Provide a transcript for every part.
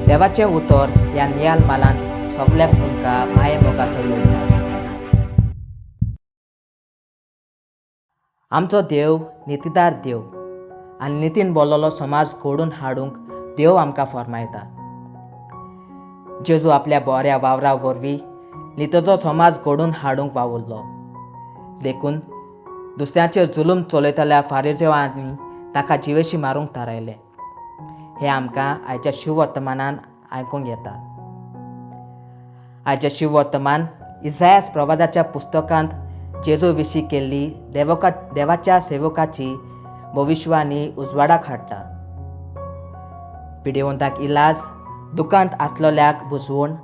देवाचे उतर ह्या नियाल मालांत सगळ्याक तुमकां माये मोगाचो योगदान. आमचो देव नितीदार देव आनी नितीन बोल्लोलो समाज घडोवन हाडूंक देव आमकां फरमायता. जेजू आपल्या बऱ्या वावरा वरवीं नितीचो समाज घडोवन हाडूंक वावुरलो. देखून दुसऱ्यांचेर जुलूम चलयतल्या फारिजेवांनी ताका जिवेशी मारूंक थारायलें. हें आमकां आयच्या शिव वर्तमानान आयकूंक येता. आयचें शिव वर्तमान इसायास प्रवादाच्या पुस्तकांत जेजू विशीं केल्ली देवाच्या सेवकाची भविश्यवाणी उजवाडाक हाडटा. पिडेवंताक इलाज, दुखांत आसलेल्यांक बुजवण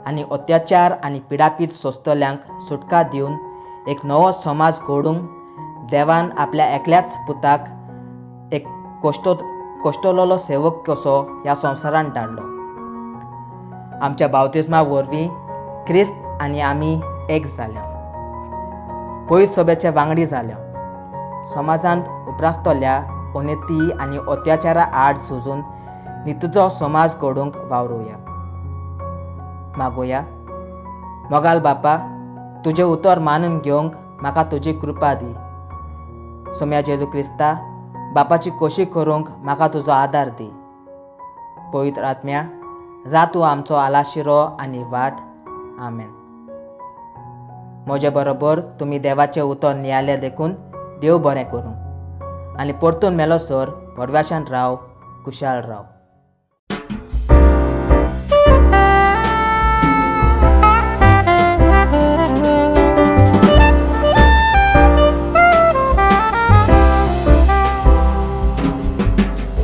आनी अत्याचार आनी पिडापीड सोंसतल्यांक सुटका दिवन एक नवो समाज घडोवंक देवान आपल्या एकल्याच पुताक एक कोश्टलोलो सेवक कसो ह्या संवसारांत धाडलो. आमच्या बावतिस्मा वरवीं क्रिस्त आनी आमी एक जाल्या, पयस सभेचे वांगडी जाल्या. समाजांत उप्रासतल्या अनिती आनी अत्याचारा आड झुजून नितीचो समाज घडोवंक वावरुया. मागुया. मोगाल बापा, तुजें उतर मानून घेवंक म्हाका तुजी कृपा दी. सोम्या जेजू क्रिस्ता, बापाची खोशी करूंक म्हाका तुजो आदार दी. पवित्र आत्म्या, जा तूं आमचो आलाशिरो आनी वाट. आमेन. म्हजे बरोबर तुमी देवाचें उतर नियालें देखून देव बरें करूं आनी परतून मेलोसर परव्याशान राव, कुशाल राव.